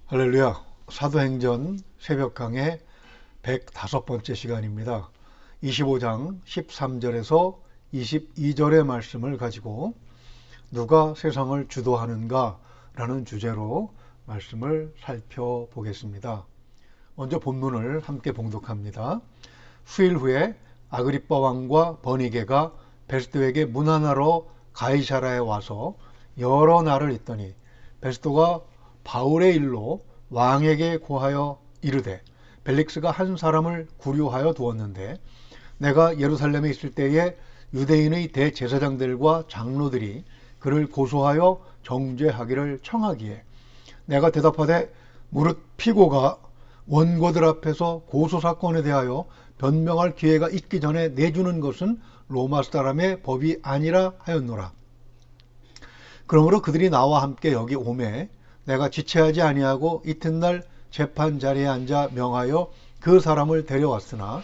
할렐루야. 사도행전 새벽 강의 105번째 시간입니다. 25장 13절에서 22절의 말씀을 가지고 누가 세상을 주도하는가 라는 주제로 말씀을 살펴보겠습니다. 먼저 본문을 함께 봉독합니다. 수일 후에 아그리빠 왕과 버니게가 베스도에게 문안하러 가이사라에 와서 여러 날을 있더니 베스도가 바울의 일로 왕에게 고하여 이르되 벨릭스가 한 사람을 구류하여 두었는데 내가 예루살렘에 있을 때에 유대인의 대제사장들과 장로들이 그를 고소하여 정죄하기를 청하기에 내가 대답하되 무릇 피고가 원고들 앞에서 고소사건에 대하여 변명할 기회가 있기 전에 내주는 것은 로마 사람의 법이 아니라 하였노라. 그러므로 그들이 나와 함께 여기 오매 내가 지체하지 아니하고 이튿날 재판 자리에 앉아 명하여 그 사람을 데려왔으나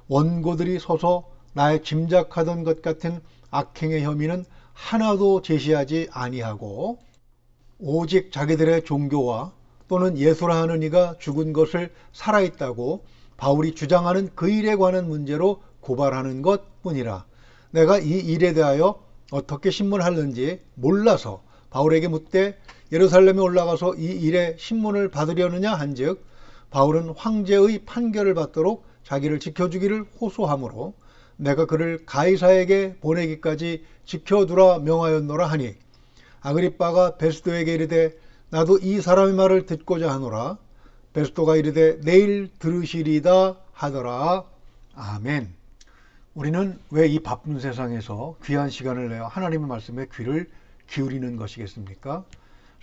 원고들이 서서 나의 짐작하던 것 같은 악행의 혐의는 하나도 제시하지 아니하고 오직 자기들의 종교와 또는 예수라 하는 이가 죽은 것을 살아있다고 바울이 주장하는 그 일에 관한 문제로 고발하는 것뿐이라. 내가 이 일에 대하여 어떻게 신문하는지 몰라서 바울에게 묻되 예루살렘에 올라가서 이 일에 신문을 받으려느냐 한즉 바울은 황제의 판결을 받도록 자기를 지켜주기를 호소하므로 내가 그를 가이사에게 보내기까지 지켜두라 명하였노라 하니 아그리빠가 베스도에게 이르되 나도 이 사람의 말을 듣고자 하노라. 베스도가 이르되 내일 들으시리다 하더라. 아멘. 우리는 왜 이 바쁜 세상에서 귀한 시간을 내어 하나님의 말씀에 귀를 기울이는 것이겠습니까?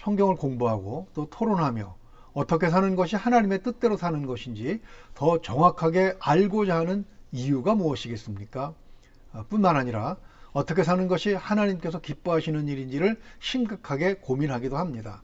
성경을 공부하고 또 토론하며 어떻게 사는 것이 하나님의 뜻대로 사는 것인지 더 정확하게 알고자 하는 이유가 무엇이겠습니까? 뿐만 아니라 어떻게 사는 것이 하나님께서 기뻐하시는 일인지를 심각하게 고민하기도 합니다.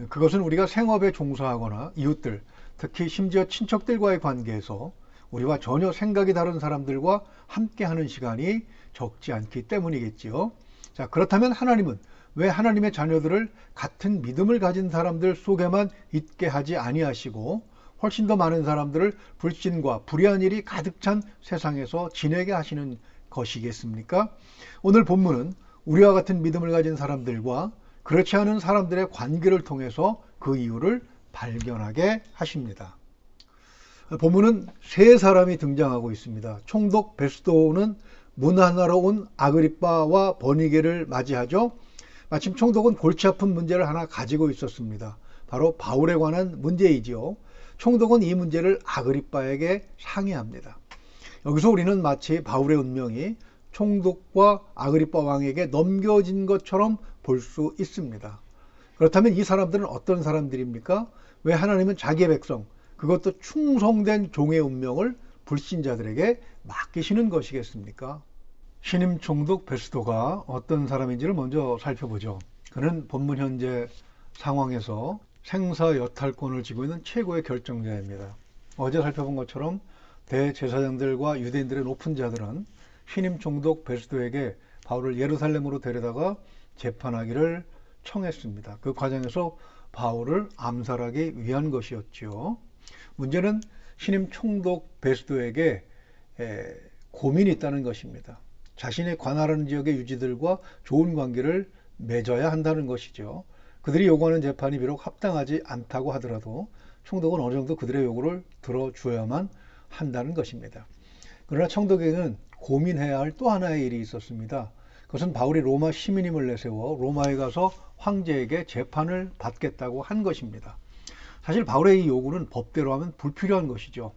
그것은 우리가 생업에 종사하거나 이웃들, 특히 심지어 친척들과의 관계에서 우리와 전혀 생각이 다른 사람들과 함께하는 시간이 적지 않기 때문이겠지요. 자, 그렇다면 하나님은 왜 하나님의 자녀들을 같은 믿음을 가진 사람들 속에만 있게 하지 아니하시고 훨씬 더 많은 사람들을 불신과 불의한 일이 가득 찬 세상에서 지내게 하시는 것이겠습니까? 오늘 본문은 우리와 같은 믿음을 가진 사람들과 그렇지 않은 사람들의 관계를 통해서 그 이유를 발견하게 하십니다. 본문은 세 사람이 등장하고 있습니다. 총독 베스도는 문안하러 온 아그리빠와 버니게를 맞이하죠. 마침 총독은 골치 아픈 문제를 하나 가지고 있었습니다. 바로 바울에 관한 문제이지요. 총독은 이 문제를 아그리빠에게 상의합니다. 여기서 우리는 마치 바울의 운명이 총독과 아그리빠 왕에게 넘겨진 것처럼 볼 수 있습니다. 그렇다면 이 사람들은 어떤 사람들입니까? 왜 하나님은 자기의 백성, 그것도 충성된 종의 운명을 불신자들에게 맡기시는 것이겠습니까? 신임 총독 베스도가 어떤 사람인지를 먼저 살펴보죠. 그는 본문 현재 상황에서 생사 여탈권을 쥐고 있는 최고의 결정자입니다. 어제 살펴본 것처럼 대제사장들과 유대인들의 높은 자들은 신임 총독 베스도에게 바울을 예루살렘으로 데려다가 재판하기를 청했습니다. 그 과정에서 바울을 암살하기 위한 것이었죠. 문제는 신임 총독 베스도에게 고민이 있다는 것입니다. 자신의 관할하는 지역의 유지들과 좋은 관계를 맺어야 한다는 것이죠. 그들이 요구하는 재판이 비록 합당하지 않다고 하더라도 총독은 어느 정도 그들의 요구를 들어줘야만 한다는 것입니다. 그러나 총독에게는 고민해야 할 또 하나의 일이 있었습니다. 그것은 바울이 로마 시민임을 내세워 로마에 가서 황제에게 재판을 받겠다고 한 것입니다. 사실 바울의 이 요구는 법대로 하면 불필요한 것이죠.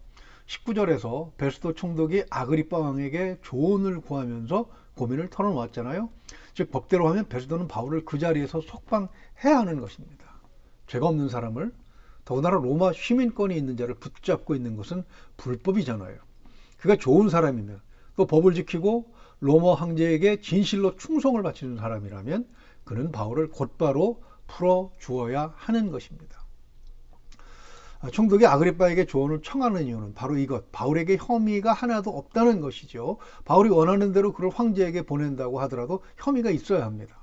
19절에서 베스도 총독이 아그리빠 왕에게 조언을 구하면서 고민을 털어놓았잖아요. 즉 법대로 하면 베스도는 바울을 그 자리에서 석방해야 하는 것입니다. 죄가 없는 사람을, 더군다나 로마 시민권이 있는 자를 붙잡고 있는 것은 불법이잖아요. 그가 좋은 사람이면 또 법을 지키고 로마 황제에게 진실로 충성을 바치는 사람이라면 그는 바울을 곧바로 풀어주어야 하는 것입니다. 총독이 아그리빠에게 조언을 청하는 이유는 바로 이것, 바울에게 혐의가 하나도 없다는 것이죠. 바울이 원하는 대로 그를 황제에게 보낸다고 하더라도 혐의가 있어야 합니다.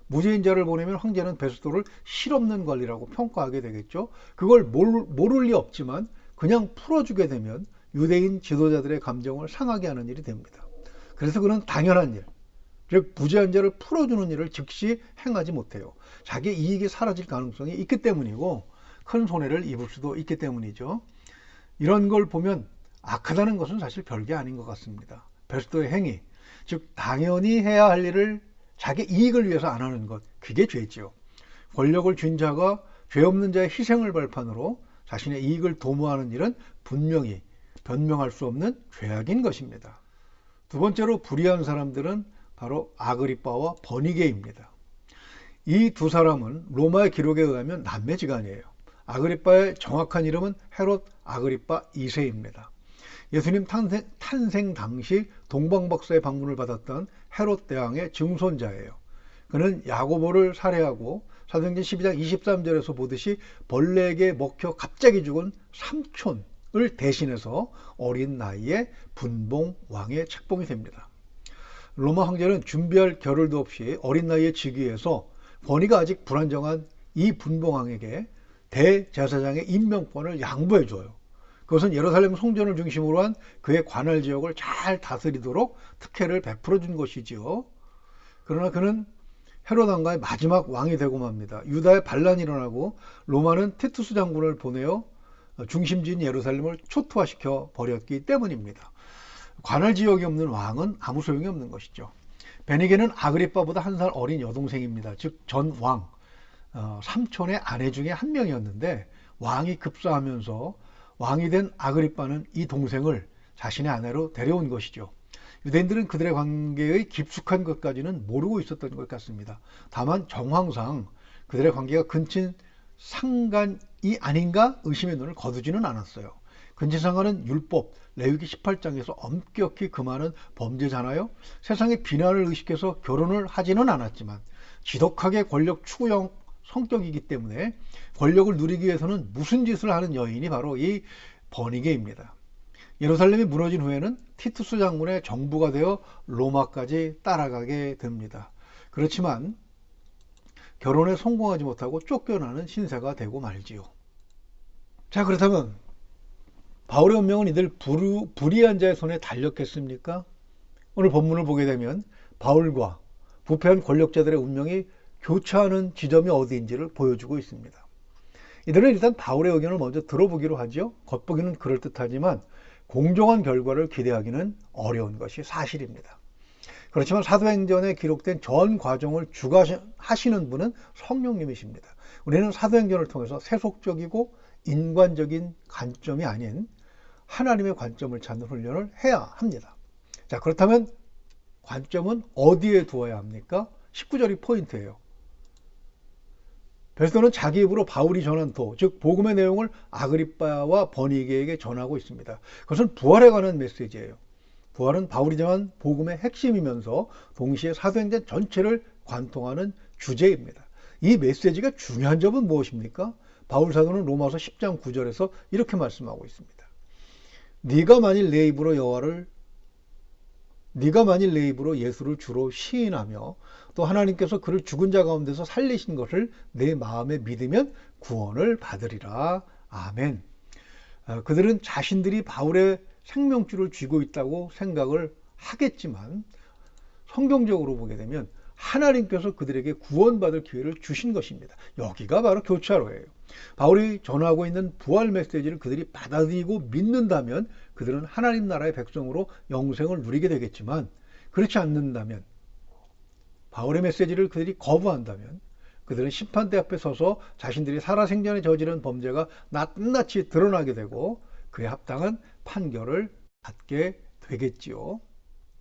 무죄인자를 보내면 황제는 베스도를 실없는 권리라고 평가하게 되겠죠. 그걸 모를 리 없지만 그냥 풀어주게 되면 유대인 지도자들의 감정을 상하게 하는 일이 됩니다. 그래서 그는 당연한 일, 즉 무죄한 자를 풀어주는 일을 즉시 행하지 못해요. 자기 이익이 사라질 가능성이 있기 때문이고 큰 손해를 입을 수도 있기 때문이죠. 이런 걸 보면 악하다는 것은 사실 별게 아닌 것 같습니다. 베스도의 행위, 즉 당연히 해야 할 일을 자기 이익을 위해서 안 하는 것, 그게 죄지요. 권력을 쥔 자가 죄 없는 자의 희생을 발판으로 자신의 이익을 도모하는 일은 분명히 변명할 수 없는 죄악인 것입니다. 두 번째로 불의한 사람들은 바로 아그리빠와 버니게입니다. 이 두 사람은 로마의 기록에 의하면 남매지간이에요. 아그리빠의 정확한 이름은 헤롯 아그리빠 2세입니다. 예수님 탄생 당시 동방박사의 방문을 받았던 헤롯 대왕의 증손자예요. 그는 야고보를 살해하고 사도행전 12장 23절에서 보듯이 벌레에게 먹혀 갑자기 죽은 삼촌을 대신해서 어린 나이에 분봉 왕의 책봉이 됩니다. 로마 황제는 준비할 겨를도 없이 어린 나이에 즉위해서 권위가 아직 불안정한 이 분봉 왕에게 대제사장의 임명권을 양보해줘요. 그것은 예루살렘 성전을 중심으로 한 그의 관할 지역을 잘 다스리도록 특혜를 베풀어 준 것이지요. 그러나 그는 헤롯 왕가의 마지막 왕이 되고 맙니다. 유다에 반란이 일어나고 로마는 티투스 장군을 보내어 중심지인 예루살렘을 초토화시켜 버렸기 때문입니다. 관할 지역이 없는 왕은 아무 소용이 없는 것이죠. 베니게는 아그리빠보다 한 살 어린 여동생입니다. 즉 전 왕, 삼촌의 아내 중에 한 명이었는데 왕이 급사하면서 왕이 된 아그리빠는 이 동생을 자신의 아내로 데려온 것이죠. 유대인들은 그들의 관계의 깊숙한 것까지는 모르고 있었던 것 같습니다. 다만 정황상 그들의 관계가 근친 상간이 아닌가 의심의 눈을 거두지는 않았어요. 근친상간은 율법, 레위기 18장에서 엄격히 금하는 범죄잖아요. 세상의 비난을 의식해서 결혼을 하지는 않았지만 지독하게 권력 추구형 성격이기 때문에 권력을 누리기 위해서는 무슨 짓을 하는 여인이 바로 이 버니게입니다. 예루살렘이 무너진 후에는 티투스 장군의 정부가 되어 로마까지 따라가게 됩니다. 그렇지만 결혼에 성공하지 못하고 쫓겨나는 신세가 되고 말지요. 자, 그렇다면 바울의 운명은 이들 불의한 자의 손에 달렸겠습니까? 오늘 본문을 보게 되면 바울과 부패한 권력자들의 운명이 교차하는 지점이 어디인지를 보여주고 있습니다. 이들은 일단 바울의 의견을 먼저 들어보기로 하죠. 겉보기는 그럴듯하지만 공정한 결과를 기대하기는 어려운 것이 사실입니다. 그렇지만 사도행전에 기록된 전 과정을 주관하시는 분은 성령님이십니다. 우리는 사도행전을 통해서 세속적이고 인간적인 관점이 아닌 하나님의 관점을 찾는 훈련을 해야 합니다. 자, 그렇다면 관점은 어디에 두어야 합니까? 19절이 포인트예요. 베스도는 자기 입으로 바울이 전한 도, 즉 복음의 내용을 아그리빠와 버니게에게 전하고 있습니다. 그것은 부활에 관한 메시지예요. 부활은 바울이 전한 복음의 핵심이면서 동시에 사도행전 전체를 관통하는 주제입니다. 이 메시지가 중요한 점은 무엇입니까? 바울 사도는 로마서 10장 9절에서 이렇게 말씀하고 있습니다. 네가 만일 내 입으로 예수를 주로 시인하며 또 하나님께서 그를 죽은 자 가운데서 살리신 것을 내 마음에 믿으면 구원을 받으리라. 아멘. 그들은 자신들이 바울의 생명줄을 쥐고 있다고 생각을 하겠지만 성경적으로 보게 되면 하나님께서 그들에게 구원받을 기회를 주신 것입니다. 여기가 바로 교차로예요. 바울이 전하고 있는 부활 메시지를 그들이 받아들이고 믿는다면 그들은 하나님 나라의 백성으로 영생을 누리게 되겠지만 그렇지 않는다면 바울의 메시지를 그들이 거부한다면 그들은 심판대 앞에 서서 자신들이 살아생전에 저지른 범죄가 낱낱이 드러나게 되고 그에 합당한 판결을 받게 되겠지요.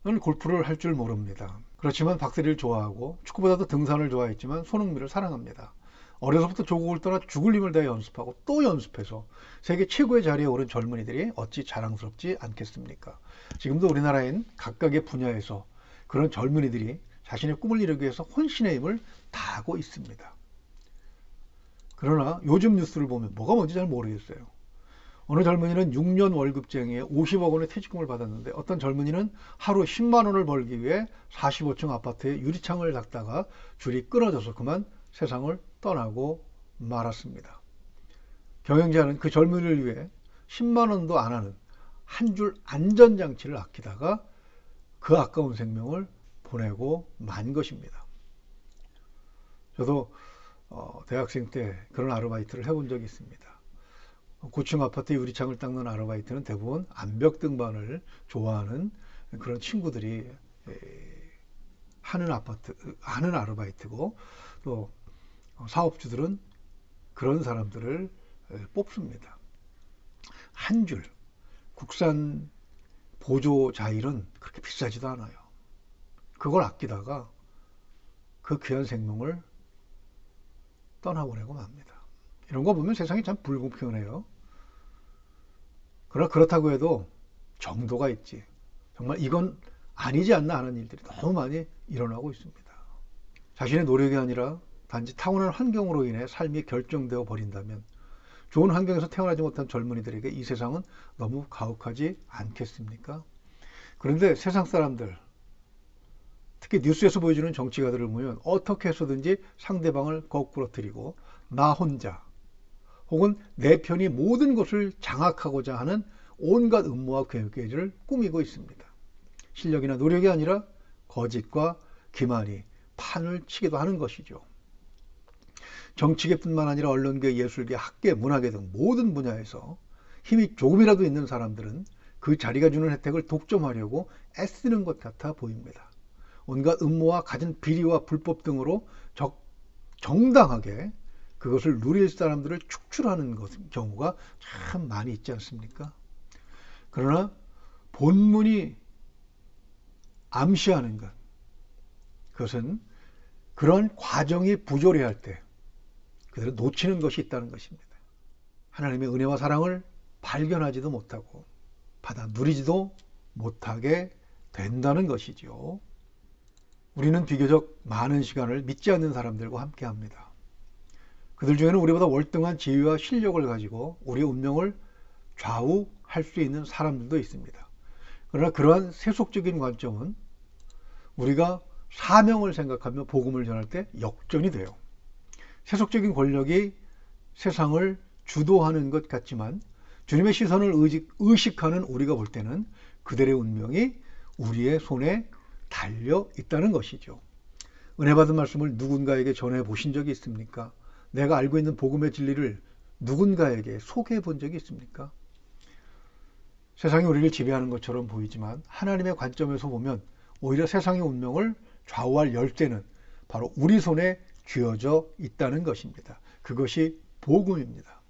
저는 골프를 할 줄 모릅니다. 그렇지만 박세리를 좋아하고 축구보다도 등산을 좋아했지만 손흥민을 사랑합니다. 어려서부터 조국을 떠나 죽을 힘을 다해 연습하고 또 연습해서 세계 최고의 자리에 오른 젊은이들이 어찌 자랑스럽지 않겠습니까? 지금도 우리나라엔 각각의 분야에서 그런 젊은이들이 자신의 꿈을 이루기 위해서 혼신의 힘을 다하고 있습니다. 그러나 요즘 뉴스를 보면 뭐가 뭔지 잘 모르겠어요. 어느 젊은이는 6년 월급쟁이에 50억 원의 퇴직금을 받았는데 어떤 젊은이는 하루 10만 원을 벌기 위해 45층 아파트에 유리창을 닦다가 줄이 끊어져서 그만 세상을 떠나고 말았습니다. 경영자는 그 젊은이를 위해 10만 원도 안 하는 한 줄 안전장치를 아끼다가 그 아까운 생명을 보내고 만 것입니다. 저도 대학생 때 그런 아르바이트를 해본 적이 있습니다. 고층 아파트 유리창을 닦는 아르바이트는 대부분 암벽 등반을 좋아하는 그런 친구들이 하는 아르바이트고, 또 사업주들은 그런 사람들을 뽑습니다. 한 줄 국산 보조 자일은 그렇게 비싸지도 않아요. 그걸 아끼다가 그 귀한 생명을 떠나보내고 맙니다. 이런 거 보면 세상이 참 불공평해요. 그러나 그렇다고 해도 정도가 있지. 정말 이건 아니지 않나 하는 일들이 너무 많이 일어나고 있습니다. 자신의 노력이 아니라 단지 타고난 환경으로 인해 삶이 결정되어 버린다면 좋은 환경에서 태어나지 못한 젊은이들에게 이 세상은 너무 가혹하지 않겠습니까? 그런데 세상 사람들, 특히 뉴스에서 보여주는 정치가들을 보면 어떻게 해서든지 상대방을 거꾸로뜨리고 나 혼자 혹은 내 편이 모든 것을 장악하고자 하는 온갖 음모와 계획을 꾸미고 있습니다. 실력이나 노력이 아니라 거짓과 기만이 판을 치기도 하는 것이죠. 정치계뿐만 아니라 언론계, 예술계, 학계, 문화계 등 모든 분야에서 힘이 조금이라도 있는 사람들은 그 자리가 주는 혜택을 독점하려고 애쓰는 것 같아 보입니다. 온갖 음모와 갖은 비리와 불법 등으로 정당하게 그것을 누릴 사람들을 축출하는 경우가 참 많이 있지 않습니까? 그러나 본문이 암시하는 것, 그것은 그런 과정이 부조리할 때 그대로 놓치는 것이 있다는 것입니다. 하나님의 은혜와 사랑을 발견하지도 못하고 받아 누리지도 못하게 된다는 것이죠. 우리는 비교적 많은 시간을 믿지 않는 사람들과 함께 합니다. 그들 중에는 우리보다 월등한 지위와 실력을 가지고 우리의 운명을 좌우할 수 있는 사람들도 있습니다. 그러나 그러한 세속적인 관점은 우리가 사명을 생각하며 복음을 전할 때 역전이 돼요. 세속적인 권력이 세상을 주도하는 것 같지만 주님의 시선을 의식하는 우리가 볼 때는 그들의 운명이 우리의 손에 달려 있다는 것이죠. 은혜 받은 말씀을 누군가에게 전해 보신 적이 있습니까? 내가 알고 있는 복음의 진리를 누군가에게 소개해 본 적이 있습니까? 세상이 우리를 지배하는 것처럼 보이지만 하나님의 관점에서 보면 오히려 세상의 운명을 좌우할 열쇠는 바로 우리 손에 쥐어져 있다는 것입니다. 그것이 복음입니다.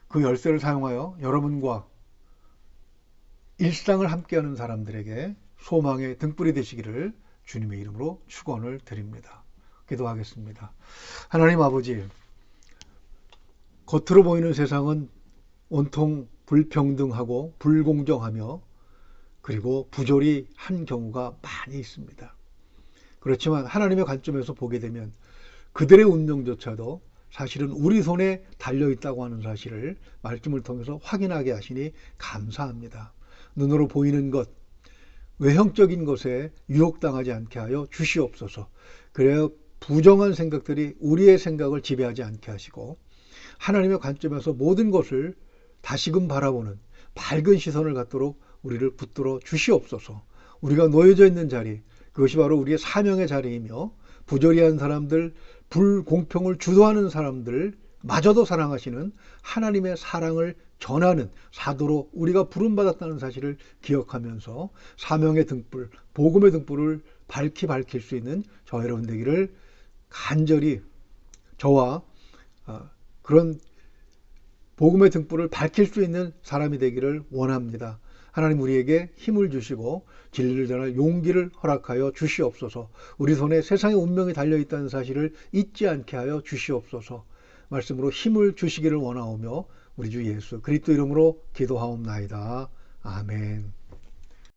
그 열쇠를 사용하여 여러분과 일상을 함께하는 사람들에게 소망의 등불이 되시기를 주님의 이름으로 축원을 드립니다. 기도하겠습니다. 하나님 아버지, 겉으로 보이는 세상은 온통 불평등하고 불공정하며 그리고 부조리한 경우가 많이 있습니다. 그렇지만 하나님의 관점에서 보게 되면 그들의 운명조차도 사실은 우리 손에 달려있다고 하는 사실을 말씀을 통해서 확인하게 하시니 감사합니다. 눈으로 보이는 것, 외형적인 것에 유혹당하지 않게 하여 주시옵소서. 그래야 부정한 생각들이 우리의 생각을 지배하지 않게 하시고 하나님의 관점에서 모든 것을 다시금 바라보는 밝은 시선을 갖도록 우리를 붙들어 주시옵소서. 우리가 놓여져 있는 자리, 그것이 바로 우리의 사명의 자리이며 부조리한 사람들, 불공평을 주도하는 사람들 마저도 사랑하시는 하나님의 사랑을 전하는 사도로 우리가 부름받았다는 사실을 기억하면서 사명의 등불, 복음의 등불을 밝힐 수 있는 저 여러분 되기를 간절히 저와 그런 복음의 등불을 밝힐 수 있는 사람이 되기를 원합니다. 하나님 우리에게 힘을 주시고 진리를 전할 용기를 허락하여 주시옵소서. 우리 손에 세상의 운명이 달려있다는 사실을 잊지 않게 하여 주시옵소서. 말씀으로 힘을 주시기를 원하오며 우리 주 예수 그리스도 이름으로 기도하옵나이다. 아멘.